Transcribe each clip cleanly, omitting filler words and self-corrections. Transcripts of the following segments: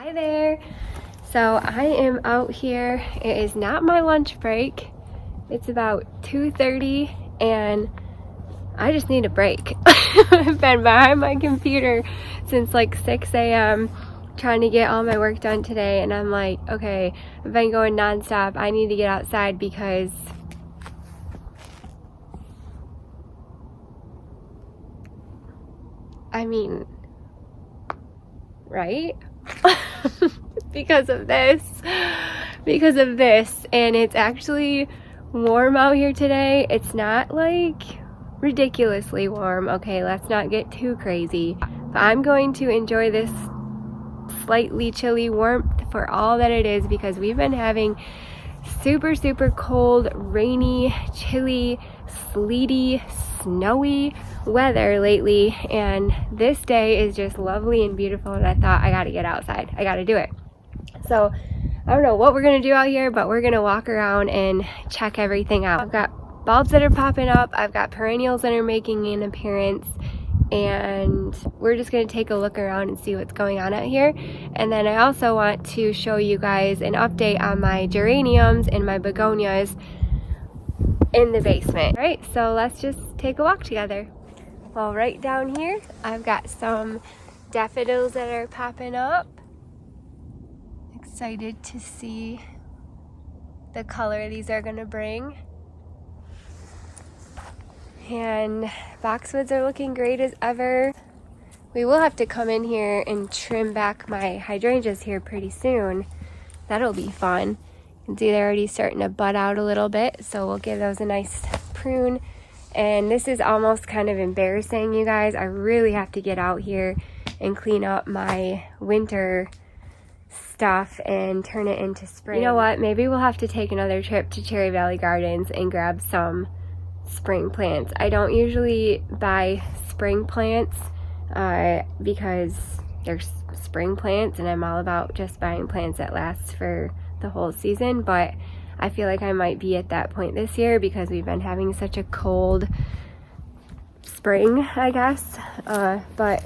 Hi there. So I am out here. It is not my lunch break. It's about 2:30 and I just need a break. I've been behind my computer since like 6 a.m. trying to get all my work done today, and I'm like, okay, I've been going nonstop. I need to get outside because I mean, right? because of this, and it's actually warm out here today. It's not like ridiculously warm, okay, let's not get too crazy, but I'm going to enjoy this slightly chilly warmth for all that it is, because we've been having super cold, rainy, chilly, sleety, snowy weather lately, and this day is just lovely and beautiful, and I thought, I gotta get outside, I gotta do it. So I don't know what we're gonna do out here, but we're gonna walk around and check everything out. I've got bulbs that are popping up, I've got perennials that are making an appearance, and we're just going to take a look around and see what's going on out here. And then I also want to show you guys an update on my geraniums and my begonias in the basement. All right, so let's just take a walk together. Well, right down here I've got some daffodils that are popping up. Excited to see the color these are going to bring. And boxwoods are looking great as ever. We will have to come in here and trim back my hydrangeas here pretty soon. That'll be fun. You can see they're already starting to bud out a little bit, so we'll give those a nice prune. And this is almost kind of embarrassing, you guys. I really have to get out here and clean up my winter stuff and turn it into spring. You know what? Maybe we'll have to take another trip to Cherry Valley Gardens and grab some spring plants. I don't usually buy spring plants because they're spring plants, and I'm all about just buying plants that last for the whole season, but I feel like I might be at that point this year because we've been having such a cold spring, I guess, but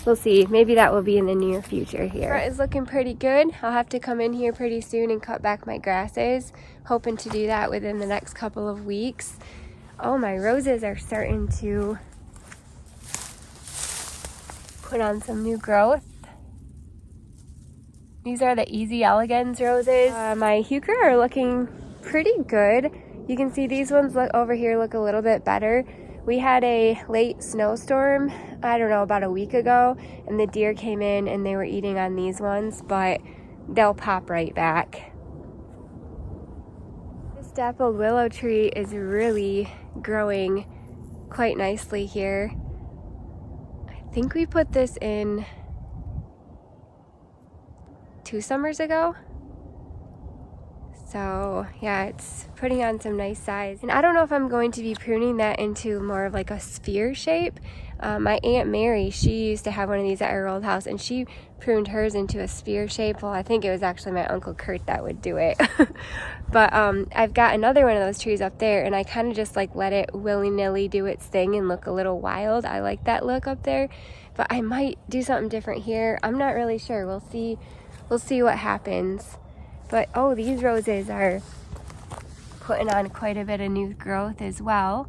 we'll see. Maybe that will be in the near future here. Front is looking pretty good. I'll have to come in here pretty soon and cut back my grasses, hoping to do that within the next couple of weeks. Oh, my roses are starting to put on some new growth. These are the Easy Elegans roses. My heuchera are looking pretty good. You can see these ones over here look a little bit better. We had a late snowstorm, I don't know, about a week ago, and the deer came in and they were eating on these ones, but they'll pop right back. This dappled willow tree is really growing quite nicely here. I think we put this in 2 summers ago. So yeah, it's putting on some nice size. And I don't know if I'm going to be pruning that into more of like a sphere shape. My Aunt Mary, she used to have one of these at her old house, and she pruned hers into a sphere shape. Well, I think it was actually my Uncle Kurt that would do it. But I've got another one of those trees up there, and I kind of just like let it willy-nilly do its thing and look a little wild. I like that look up there, but I might do something different here. I'm not really sure. We'll see what happens. But oh, these roses are putting on quite a bit of new growth as well.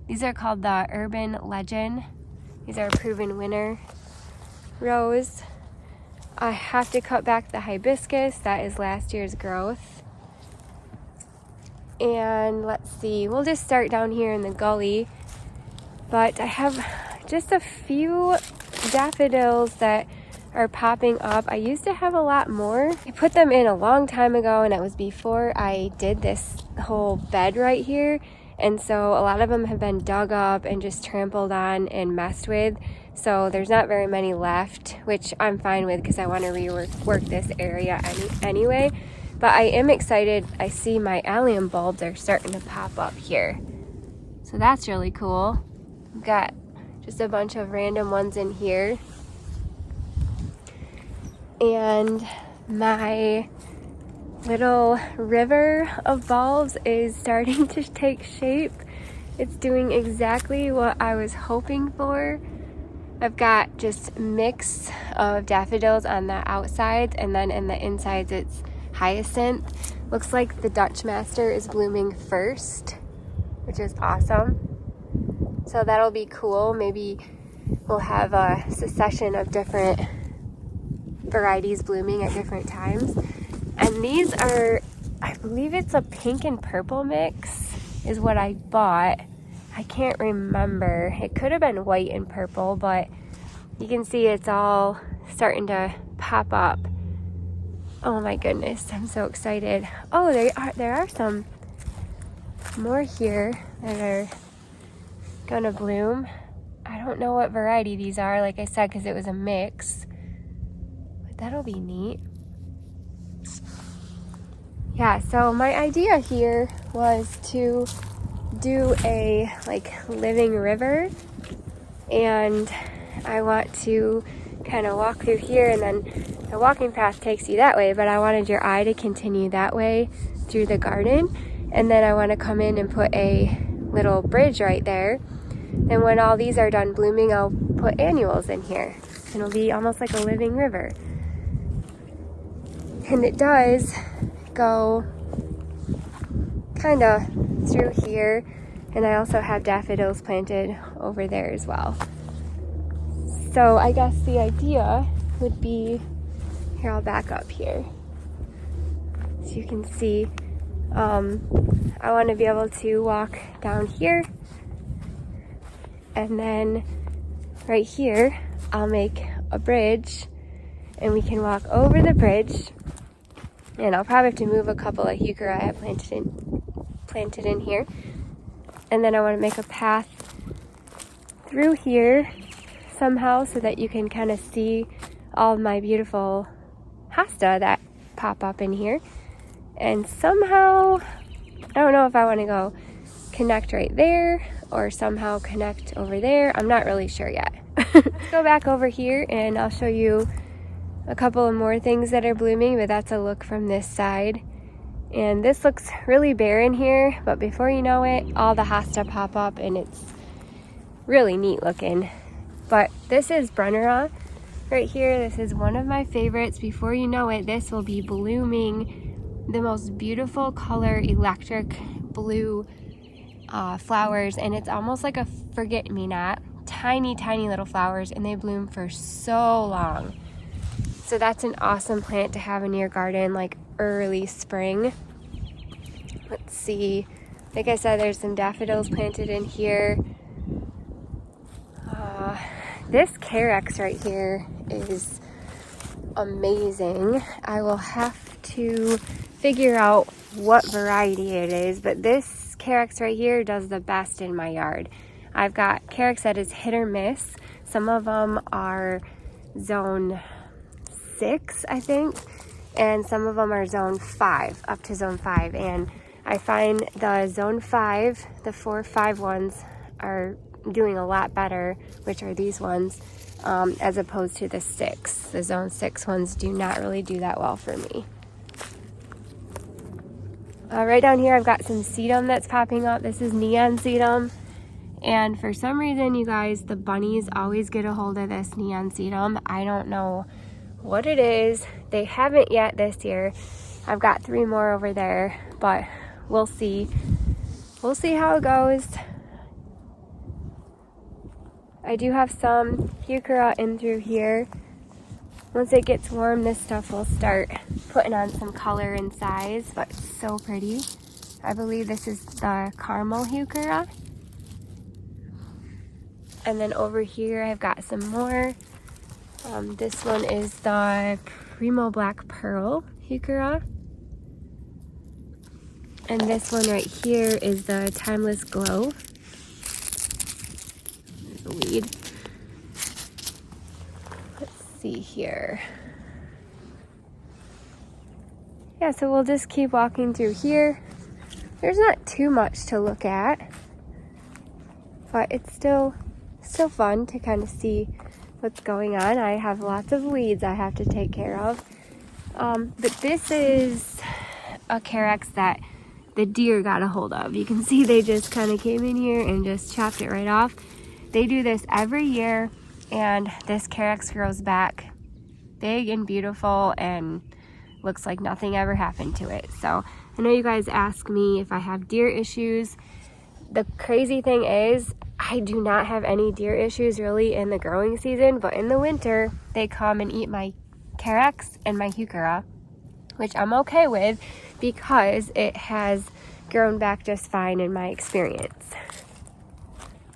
These are called the Urban Legend. These are a proven winner rose. I have to cut back the hibiscus. That is last year's growth. And let's see, we'll just start down here in the gully. But I have just a few daffodils that are popping up. I used to have a lot more. I put them in a long time ago, and it was before I did this whole bed right here, and so a lot of them have been dug up and just trampled on and messed with, so there's not very many left, which I'm fine with because I want to rework this area anyway. But I am excited. I see my allium bulbs are starting to pop up here, so that's really cool. I've got just a bunch of random ones in here. And my little river of bulbs is starting to take shape. It's doing exactly what I was hoping for. I've got just mix of daffodils on the outsides, and then in the insides it's hyacinth. Looks like the Dutch Master is blooming first, which is awesome. So that'll be cool. Maybe we'll have a succession of different varieties blooming at different times. And these are, I believe it's a pink and purple mix is what I bought. I can't remember. It could have been white and purple, but you can see it's all starting to pop up. Oh my goodness, I'm so excited. Oh, there are some more here that are gonna bloom. I don't know what variety these are, like I said, because it was a mix. But that'll be neat. Yeah, so my idea here was to do a living river, and I want to kind of walk through here, and then the walking path takes you that way, but I wanted your eye to continue that way through the garden, and then I want to come in and put a little bridge right there. And when all these are done blooming, I'll put annuals in here, and it'll be almost like a living river. And it does go kind of through here, and I also have daffodils planted over there as well. So I guess the idea would be, here, I'll back up here so you can see. I want to be able to walk down here, and then right here I'll make a bridge, and we can walk over the bridge. And I'll probably have to move a couple of heuchera I have planted in here. And then I want to make a path through here somehow so that you can kind of see all of my beautiful hosta that pop up in here. And somehow, I don't know if I want to go connect right there or somehow connect over there. I'm not really sure yet. Let's go back over here and I'll show you a couple of more things that are blooming, but that's a look from this side. And this looks really barren here, but before you know it, all the hosta pop up and it's really neat looking. But this is Brunnera right here. This is one of my favorites. Before you know it, this will be blooming the most beautiful color, electric blue flowers, and it's almost like a forget-me-not. Tiny, tiny little flowers, and they bloom for so long. So that's an awesome plant to have in your garden, like early spring. Let's see. Like I said, there's some daffodils planted in here. This carex right here is amazing. I will have to figure out what variety it is, but this carex right here does the best in my yard. I've got carex that is hit or miss. Some of them are zone 6, I think, and some of them are zone 5, up to zone 5. And I find the zone 5, the 4-5 ones are doing a lot better, which are these ones, as opposed to the 6. The zone 6 ones do not really do that well for me. Right down here I've got some sedum that's popping up. This is neon sedum, and for some reason, you guys, the bunnies always get a hold of this neon sedum. I don't know what it is. They haven't yet this year. I've got 3 more over there, but we'll see. We'll see how it goes. I do have some heuchera in through here. Once it gets warm, this stuff will start putting on some color and size, but it's so pretty. I believe this is the caramel heuchera. And then over here, I've got some more. This one is the Primo Black Pearl heuchera. And this one right here is the Timeless Glow. There's a weed. Let's see here. Yeah, so we'll just keep walking through here. There's not too much to look at, but it's still fun to kind of see what's going on. I have lots of weeds I have to take care of. But this is a carex that the deer got a hold of. You can see they just kind of came in here and just chopped it right off. They do this every year. And this carex grows back big and beautiful and looks like nothing ever happened to it. So I know you guys ask me if I have deer issues. The crazy thing is I do not have any deer issues really in the growing season, but in the winter they come and eat my carex and my heuchera, which I'm okay with because it has grown back just fine in my experience.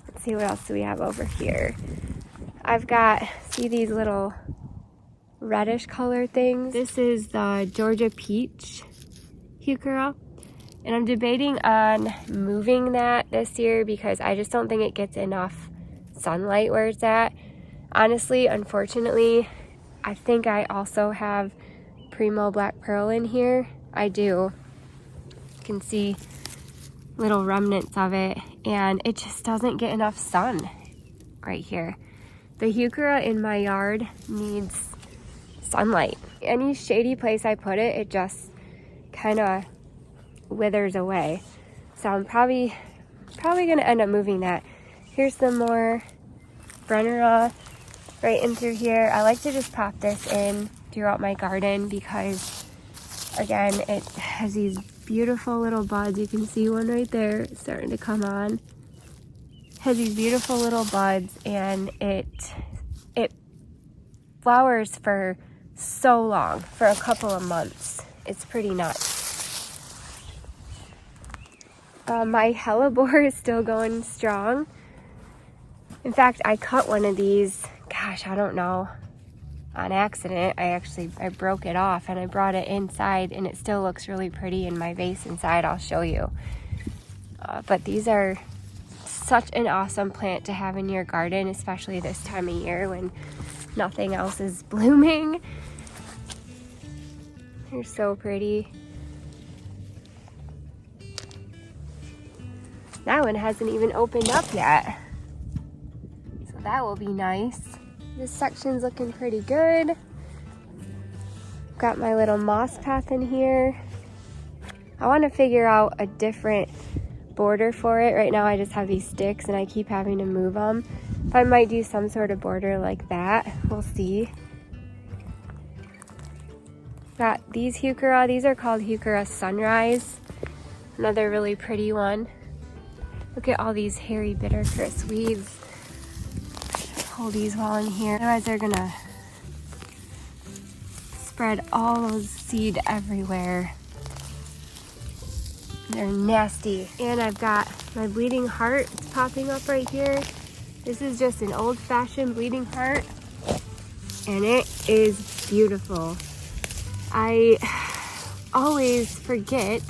Let's see what else do we have over here. I've got, see these little reddish color things? This is the Georgia Peach heuchera, and I'm debating on moving that this year because I just don't think it gets enough sunlight where it's at. Honestly, unfortunately, I think I also have Primo Black Pearl in here. I do. You can see little remnants of it, and it just doesn't get enough sun right here. The heuchera in my yard needs sunlight. Any shady place I put it, it just kind of withers away. So I'm probably gonna end up moving that. Here's some more Brennera right in through here. I like to just pop this in throughout my garden because, again, it has these beautiful little buds. You can see one right there starting to come on. It has these beautiful little buds, and it flowers for so long, for a couple of months. It's pretty nuts. My hellebore is still going strong. In fact, I cut one of these, gosh, I don't know, on accident. I broke it off and I brought it inside, and it still looks really pretty in my vase inside. I'll show you. But these are such an awesome plant to have in your garden, especially this time of year when nothing else is blooming. They're so pretty. That one hasn't even opened up yet, so that will be nice. This section's looking pretty good. Got my little moss path in here. I want to figure out a different border for it. Right now I just have these sticks and I keep having to move them. But I might do some sort of border like that. We'll see. Got these heuchera. These are called Heuchera Sunrise. Another really pretty one. Look at all these hairy bittercress weeds. Pull these while I'm here. Otherwise they're gonna spread all those seed everywhere. They're nasty. And I've got my bleeding heart. It's popping up right here. This is just an old-fashioned bleeding heart, and it is beautiful. I always forget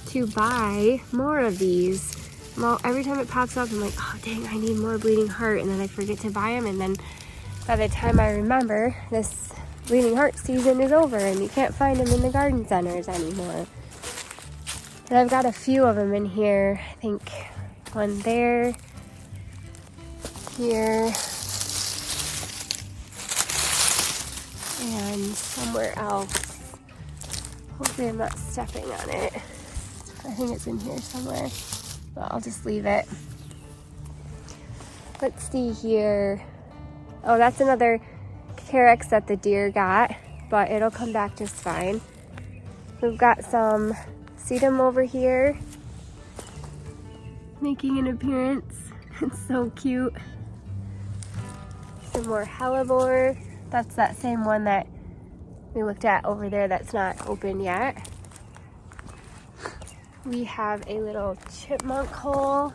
to buy more of these. Well, every time it pops up, I'm like, oh dang, I need more bleeding heart, and then I forget to buy them, and then by the time I remember, this bleeding heart season is over, and you can't find them in the garden centers anymore. And I've got a few of them in here. I think one there, here, and somewhere else. Hopefully I'm not stepping on it. I think it's in here somewhere. Well, I'll just leave it. Let's see here. Oh, that's another carex that the deer got, but it'll come back just fine. We've got some sedum over here making an appearance. It's so cute. Some more hellebore. That's that same one that we looked at over there that's not open yet. We have a little chipmunk hole.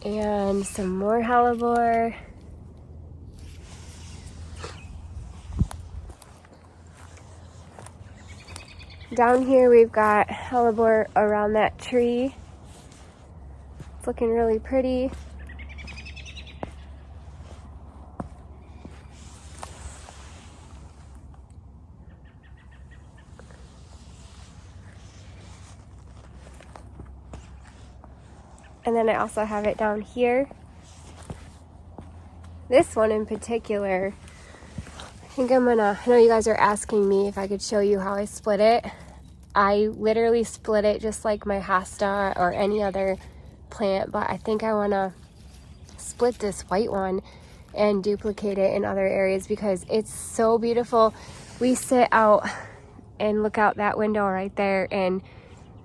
And some more hellebore. Down here we've got hellebore around that tree. It's looking really pretty. And then I also have it down here. This one in particular, I think I know you guys are asking me if I could show you how I split it. I literally split it just like my hosta or any other plant, but I think I want to split this white one and duplicate it in other areas because it's so beautiful. We sit out and look out that window right there, and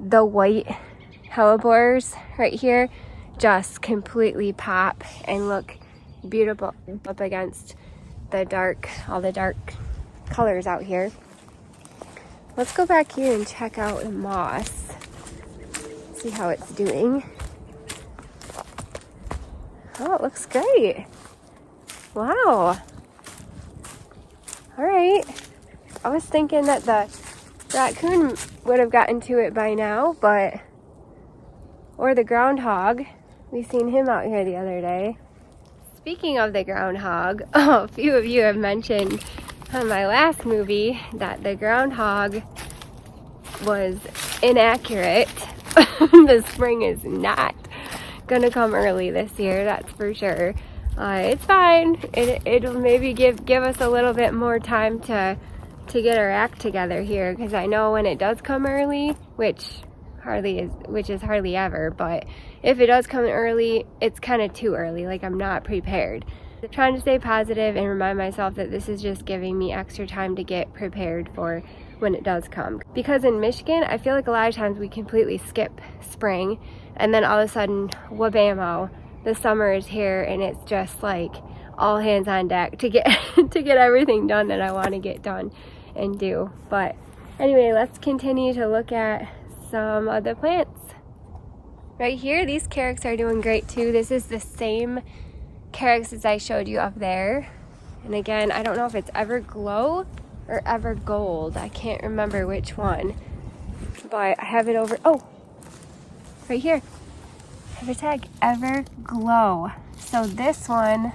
the white hellebores right here just completely pop and look beautiful up against the dark, all the dark colors out here. Let's go back here and check out the moss, see how it's doing. Oh, it looks great. Wow. All right. I was thinking that the raccoon would have gotten to it by now, but, or the groundhog. We seen him out here the other day. Speaking of the groundhog, a few of you have mentioned on my last movie that the groundhog was inaccurate. The spring is not gonna come early this year, that's for sure. It's fine. It'll maybe give us a little bit more time to get our act together here, because I know when it does come early, which is hardly ever, but if it does come early, it's kind of too early. Like, I'm not prepared. I'm trying to stay positive and remind myself that this is just giving me extra time to get prepared for when it does come. Because in Michigan, I feel like a lot of times we completely skip spring, and then all of a sudden, whabamo, the summer is here, and it's just like all hands on deck to get to get everything done that I want to get done and do. But anyway, let's continue to look at some of the plants. Right here, these carex are doing great too. This is the same carex as I showed you up there. And again, I don't know if it's Everglow or Evergold. I can't remember which one. But I have it over, oh, right here. I have a tag, Everglow. So this one,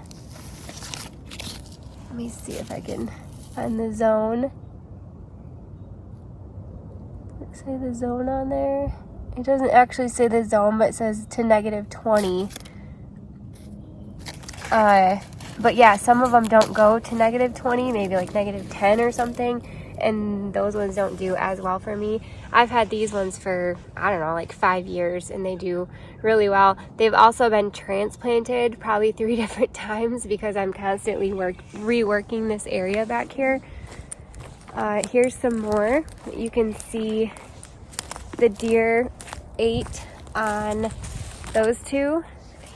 let me see if I can find the zone. Does it say the zone on there? It doesn't actually say the zone, but it says to -20. But yeah, some of them don't go to -20, maybe like -10 or something, and those ones don't do as well for me. I've had these ones for, I don't know, like 5 years, and they do really well. They've also been transplanted probably 3 different times because I'm constantly reworking this area back here. Here's some more. You can see the deer ate on those two.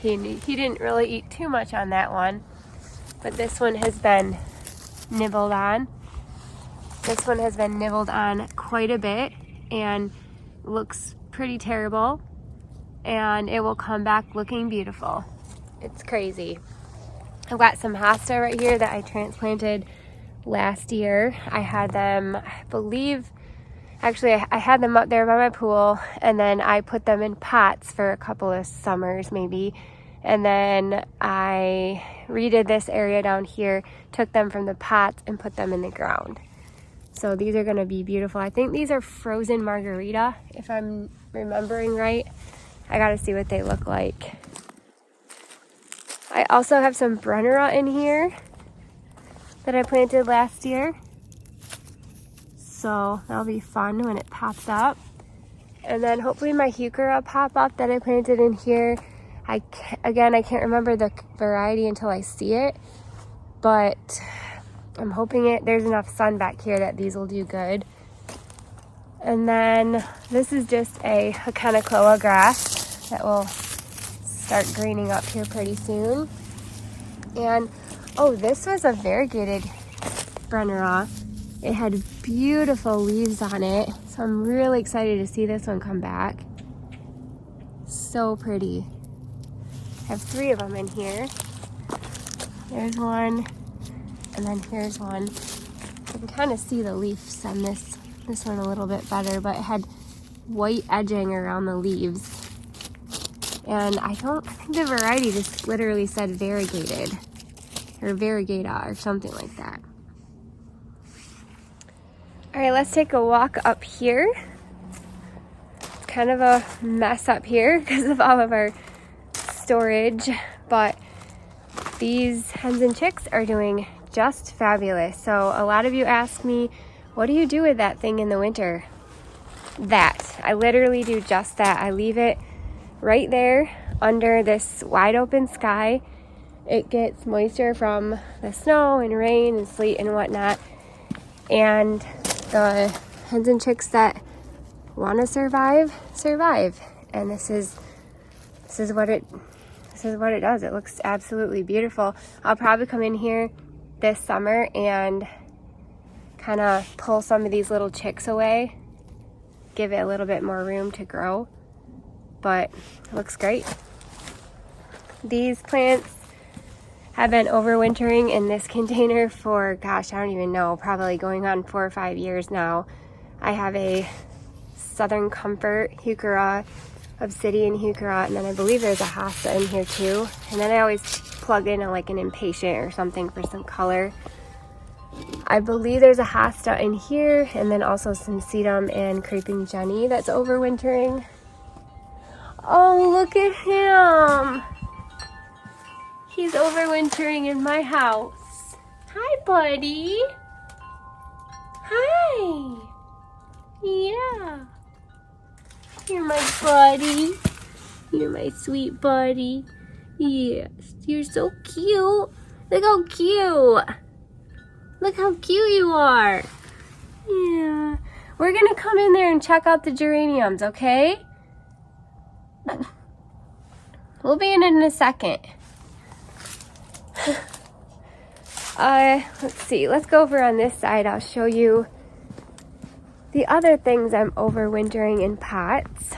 He didn't really eat too much on that one, but this one has been nibbled on. This one has been nibbled on quite a bit and looks pretty terrible, and it will come back looking beautiful. It's crazy. I've got some hosta right here that I transplanted last year. I had them, I believe, actually I had them up there by my pool, and then I put them in pots for a couple of summers maybe, and then I redid this area down here, took them from the pots and put them in the ground. So these are going to be beautiful. I think these are frozen margarita, if I'm remembering right. I got to see what they look like. I also have some Brennera in here that I planted last year. So that'll be fun when it pops up. And then hopefully my heuchera will pop up that I planted in here. I can't remember the variety until I see it, but I'm hoping there's enough sun back here that these will do good. And then this is just a Hakanakloa grass that will start greening up here pretty soon. And oh, this was a variegated Brennera. It had beautiful leaves on it, so I'm really excited to see this one come back. So pretty. I have 3 of them in here. There's one, and then here's one. You can kind of see the leaves on this one a little bit better, but it had white edging around the leaves. And I think the variety just literally said variegated, or variegata, or something like that. All right, let's take a walk up here. It's kind of a mess up here because of all of our storage, but these hens and chicks are doing just fabulous. So a lot of you ask me, what do you do with that thing in the winter? That. I literally do just that. I leave it right there under this wide open sky. It gets moisture from the snow and rain and sleet and whatnot. And the hens and chicks that want to survive. And this is what it does. It looks absolutely beautiful. I'll probably come in here this summer and kind of pull some of these little chicks away, give it a little bit more room to grow, but it looks great. These plants have been overwintering in this container for, gosh, I don't even know, probably going on 4 or 5 years now. I have a Southern Comfort heuchera, obsidian heuchera, and then I believe there's a hosta in here too. And then I always plug in like an impatient or something for some color. I believe there's a hosta in here, and then also some sedum and creeping jenny that's overwintering. Oh, look at him! He's overwintering in my house. Hi, buddy. Hi. Yeah. You're my buddy. You're my sweet buddy. Yes, you're so cute. Look how cute. Look how cute you are. Yeah. We're gonna come in there and check out the geraniums, okay? We'll be in a second. Let's see. Let's go over on this side. I'll show you the other things I'm overwintering in pots.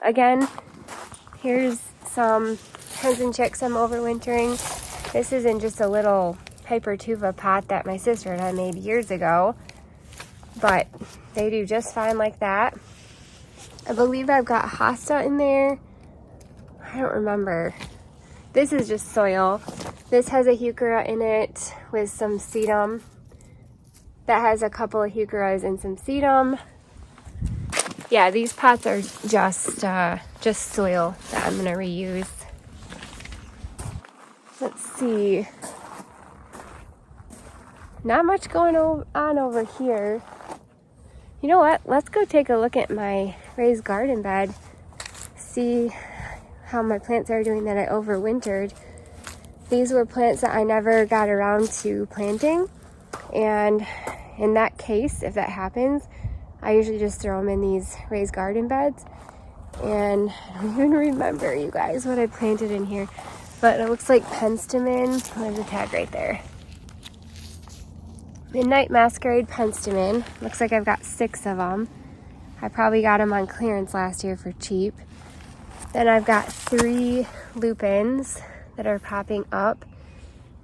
Again, here's some hens and chicks I'm overwintering. This is in just a little hypertuva pot that my sister and I made years ago, but they do just fine like that. I believe I've got hosta in there. I don't remember. This is just soil. This has a heuchera in it with some sedum. That has a couple of heucheras and some sedum. Yeah, these pots are just soil that I'm gonna reuse. Let's see. Not much going on over here. You know what? Let's go take a look at my raised garden bed. See how my plants are doing that I overwintered. These were plants that I never got around to planting, and in that case, if that happens, I usually just throw them in these raised garden beds. And I don't even remember, you guys, what I planted in here, but it looks like penstemon. There's a tag right there. Midnight Masquerade penstemon. Looks like I've got 6 of them. I probably got them on clearance last year for cheap. Then I've got 3 lupins that are popping up.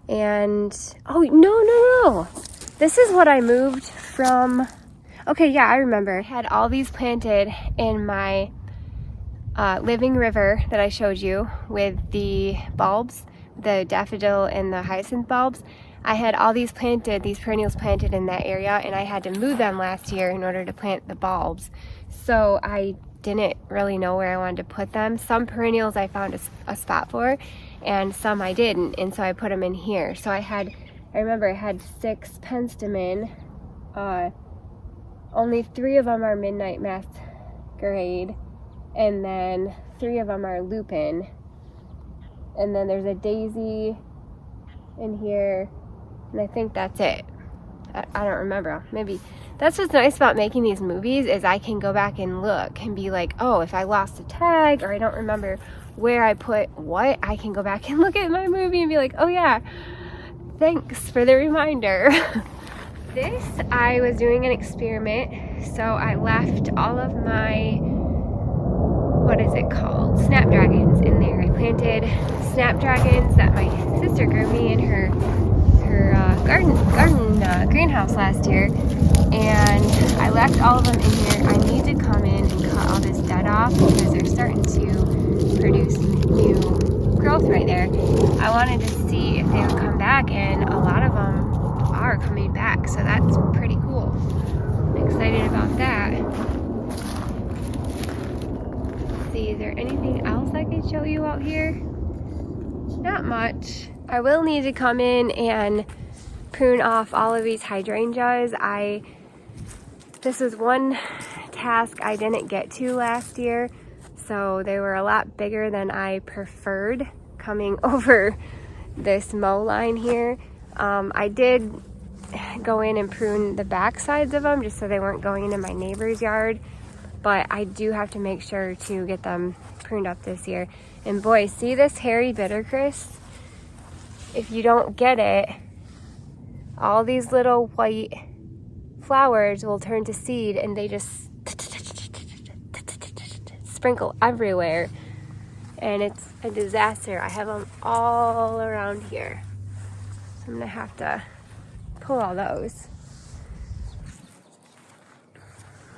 And, oh, no. This is what I moved from. Okay, yeah, I remember. I had all these planted in my living river that I showed you with the bulbs, the daffodil and the hyacinth bulbs. I had all these perennials planted in that area, and I had to move them last year in order to plant the bulbs. So I didn't really know where I wanted to put them. Some perennials I found a spot for, and some I didn't, and so I put them in here. So I remember I had 6 penstemon. Only 3 of them are Midnight Masquerade, and then 3 of them are lupin. And then there's a daisy in here, and I think that's it. I don't remember. Maybe that's what's nice about making these movies, is I can go back and look and be like, oh, if I lost a tag or I don't remember where I put what, I can go back and look at my movie and be like, oh yeah, thanks for the reminder. This, I was doing an experiment, so I left all of my, what is it called, snapdragons in there. I planted snapdragons that my sister grew me in her garden greenhouse last year, and I left all of them in here. I need to come in and cut all this dead off because they're starting to produce new growth right there. I wanted to see if they would come back, and a lot of them are coming back, so that's pretty cool. I'm excited about that. Let's see, is there anything else I can show you out here? Not much. I will need to come in and prune off all of these hydrangeas. This was one task I didn't get to last year, So they were a lot bigger than I preferred coming over this mow line here. I did go in and prune the back sides of them just so they weren't going into my neighbor's yard. But I do have to make sure to get them pruned up this year. And boy, see this hairy bittercress? If you don't get it, all these little white flowers will turn to seed and they just sprinkle everywhere. And it's a disaster. I have them all around here. So I'm gonna have to pull all those.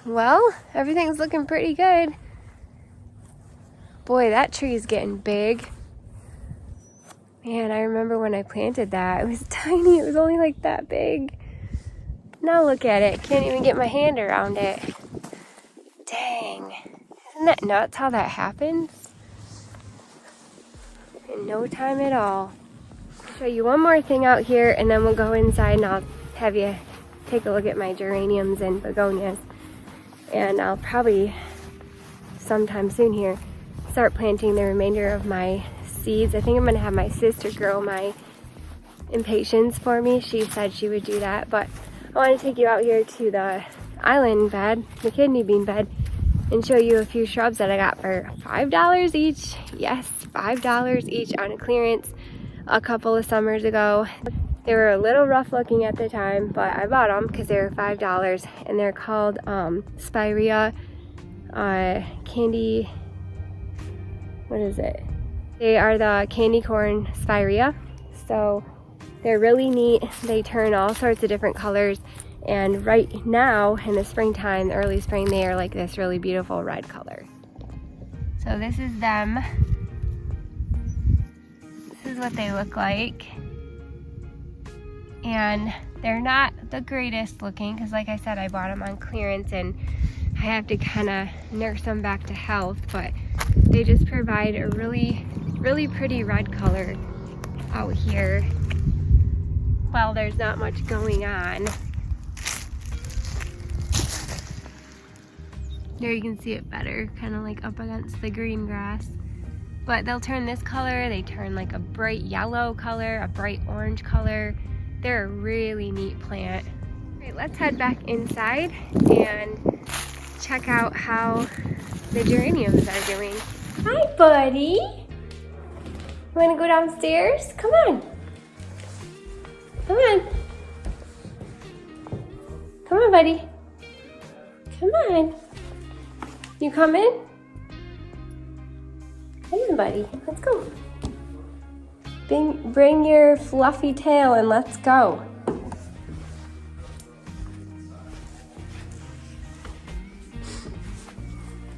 Well, everything's looking pretty good. Boy, that tree is getting big. Man, I remember when I planted that, it was tiny. It was only like that big. Now look at it. Can't even get my hand around it. Dang. Isn't that nuts how that happens? In no time at all. I'll show you one more thing out here and then we'll go inside and I'll have you take a look at my geraniums and begonias. And I'll probably sometime soon here start planting the remainder of my seeds. I think I'm gonna have my sister grow my impatiens for me. She said she would do that, but I want to take you out here to the island bed, the kidney bean bed, and show you a few shrubs that I got for $5 each. Yes, $5 each on a clearance a couple of summers ago. They were a little rough looking at the time, but I bought them because they were $5, and they're called Spirea candy. What is it? They are the candy corn Spirea. So they're really neat. They turn all sorts of different colors, and right now in the springtime, early spring, they are like this really beautiful red color. So this is them. This is what they look like. And they're not the greatest looking because, like I said, I bought them on clearance and I have to kind of nurse them back to health, but they just provide a really, really pretty red color out here. Well, there's not much going on. There you can see it better, kind of like up against the green grass. But they'll turn this color, they turn like a bright yellow color, a bright orange color. They're a really neat plant. All right, let's head back inside and check out how the geraniums are doing. Hi, buddy. Wanna go downstairs? Come on. Come on. Come on, buddy. Come on. You coming? Come on, buddy. Let's go. Bring your fluffy tail and let's go.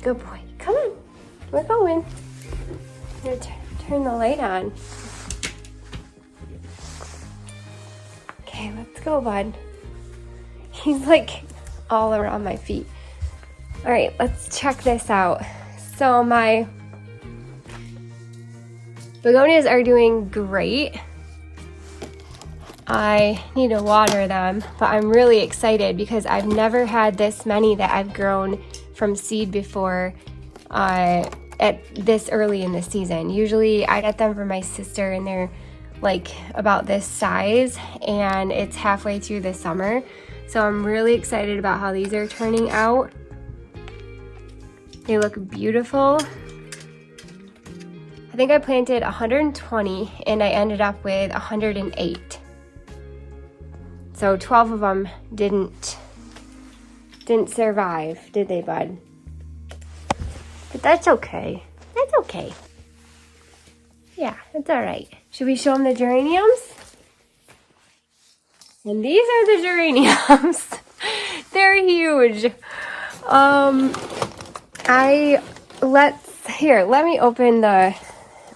Good boy. Come on. We're going. I'm gonna turn the light on. Okay, let's go, bud. He's like all around my feet. All right, let's check this out. So my begonias are doing great. I need to water them, but I'm really excited because I've never had this many that I've grown from seed before at this early in the season. Usually I get them from my sister and they're like about this size and it's halfway through the summer. So I'm really excited about how these are turning out. They look beautiful. I think I planted 120 and I ended up with 108. So 12 of them didn't survive, did they, bud? But that's okay. That's okay. Yeah, that's all right. Should we show them the geraniums? And these are the geraniums. They're huge.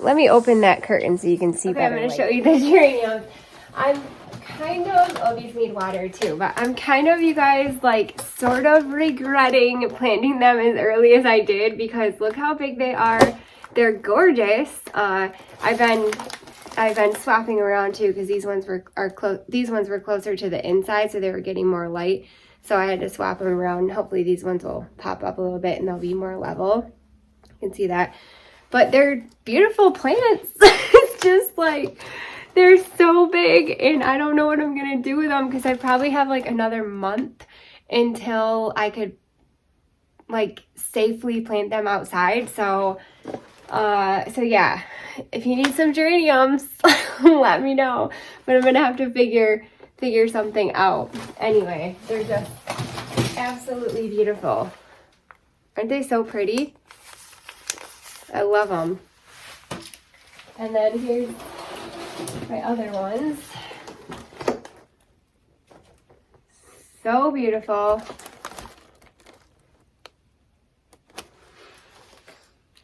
Let me open that curtain so you can see better. I'm going to show you the geraniums. I'm kind of, these need water too, but I'm kind of, you guys, like sort of regretting planting them as early as I did because look how big they are. They're gorgeous. I've been swapping around too because these ones were closer to the inside, so they were getting more light. So I had to swap them around. Hopefully these ones will pop up a little bit and they'll be more level. You can see that. But they're beautiful plants. It's just like, they're so big and I don't know what I'm gonna do with them because I probably have like another month until I could like safely plant them outside. So yeah, if you need some geraniums, let me know. But I'm gonna have to figure something out. Anyway, they're just absolutely beautiful. Aren't they so pretty? I love them. And then here's my other ones. So beautiful.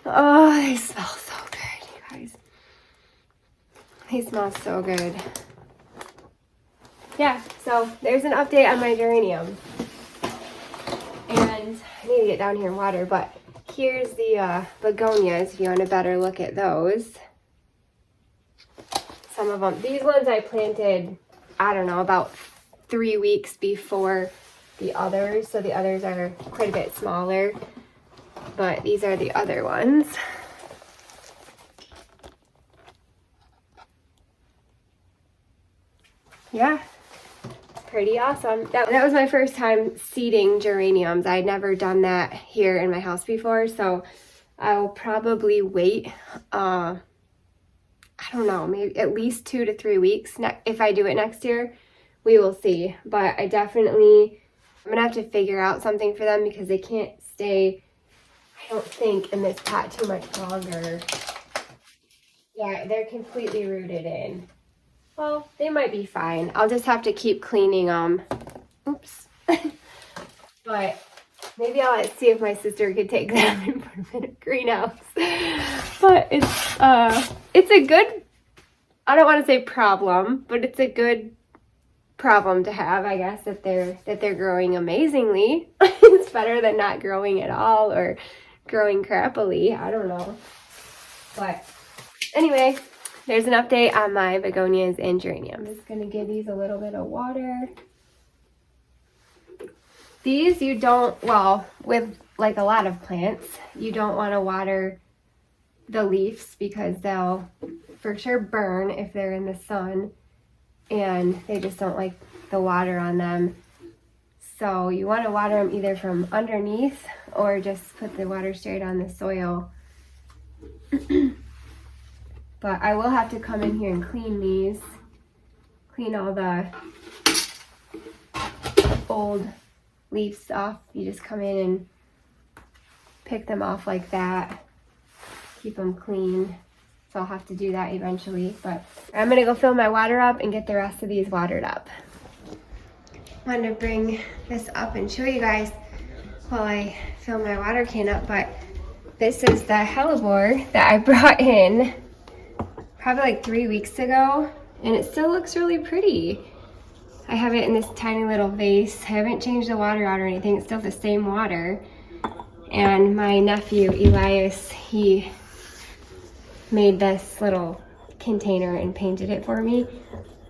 Oh, they smell so good, you guys. They smell so good. Yeah, so there's an update on my geranium. And I need to get down here and water, but here's the begonias if you want a better look at those. Some of them, these ones I planted, I don't know, about 3 weeks before the others. So the others are quite a bit smaller, but these are the other ones. Yeah, pretty awesome. That was my first time seeding geraniums. I'd never done that here in my house before, so I'll probably wait, I don't know, maybe at least 2 to 3 weeks. If I do it next year, we will see. But I'm gonna have to figure out something for them because they can't stay, I don't think, in this pot too much longer. Yeah, they're completely rooted in. Well, they might be fine. I'll just have to keep cleaning them. Oops. But maybe I'll see if my sister could take them and put them in a greenhouse. But it's a good, I don't want to say problem, but it's a good problem to have, I guess, that they're growing amazingly. It's better than not growing at all or growing crappily. I don't know. But anyway, there's an update on my begonias and geraniums. I'm just going to give these a little bit of water. These you don't, well, with like a lot of plants, you don't want to water the leaves because they'll for sure burn if they're in the sun, and they just don't like the water on them. So you want to water them either from underneath or just put the water straight on the soil. But I will have to come in here and clean these, clean all the old leaves off. You just come in and pick them off like that, keep them clean. So I'll have to do that eventually, but I'm gonna go fill my water up and get the rest of these watered up. Wanted to bring this up and show you guys while I fill my water can up, but this is the hellebore that I brought in probably like 3 weeks ago, and it still looks really pretty. I have it in this tiny little vase. I haven't changed the water out or anything. It's still the same water. And my nephew, Elias, he made this little container and painted it for me.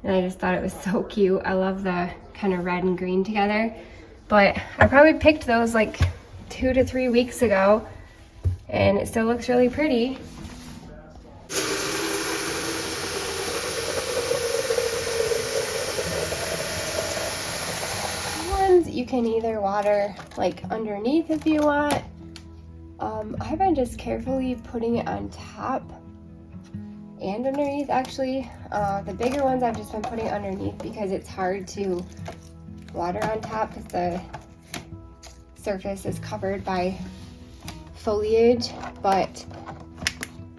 And I just thought it was so cute. I love the kind of red and green together. But I probably picked those like 2 to 3 weeks ago, and it still looks really pretty. You can either water like underneath if you want. I've been just carefully putting it on top and underneath actually. The bigger ones I've just been putting underneath because it's hard to water on top because the surface is covered by foliage, but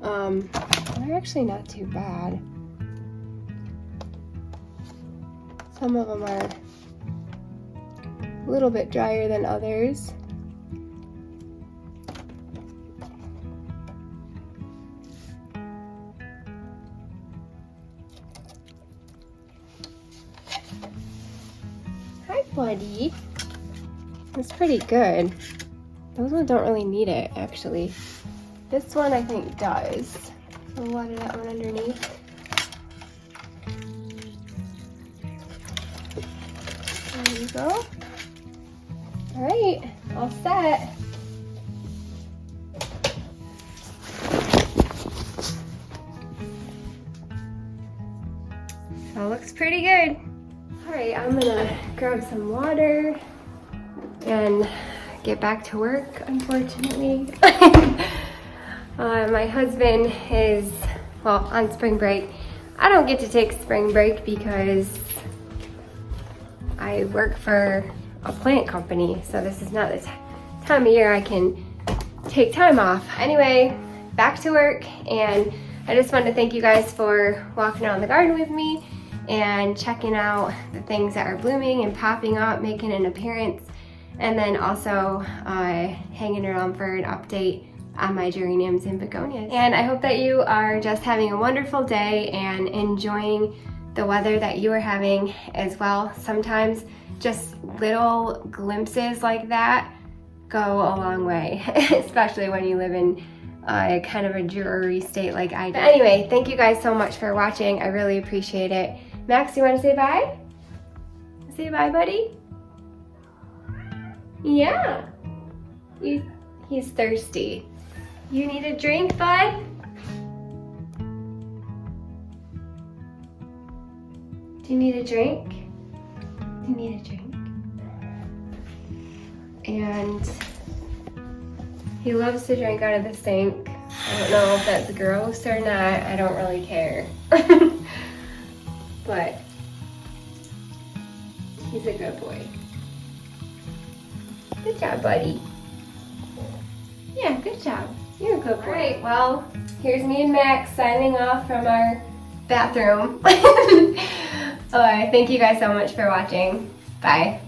they're actually not too bad. Some of them are a little bit drier than others. Hi, buddy. It's pretty good. Those ones don't really need it, actually. This one I think does. I'll water that one underneath. There you go. All right, all set. pretty good. All right, I'm gonna grab some water and get back to work, unfortunately. My husband is, well, on spring break. I don't get to take spring break because I work for a plant company, so this is not the time of year I can take time off. Anyway, back to work, and I just wanted to thank you guys for walking around the garden with me and checking out the things that are blooming and popping up, making an appearance, and then also hanging around for an update on my geraniums and begonias. And I hope that you are just having a wonderful day and enjoying the weather that you are having as well. Sometimes just little glimpses like that go a long way, especially when you live in kind of a dreary state like I do. But anyway, thank you guys so much for watching. I really appreciate it. Max, you want to say bye? Say bye, buddy? Yeah. He's thirsty. You need a drink, bud? Do you need a drink? You need a drink. And he loves to drink out of the sink. I don't know if that's gross or not. I don't really care. But he's a good boy. Good job, buddy. Yeah, good job. You're a good boy. All right, well, here's me and Max signing off from our bathroom. Thank you guys so much for watching. Bye.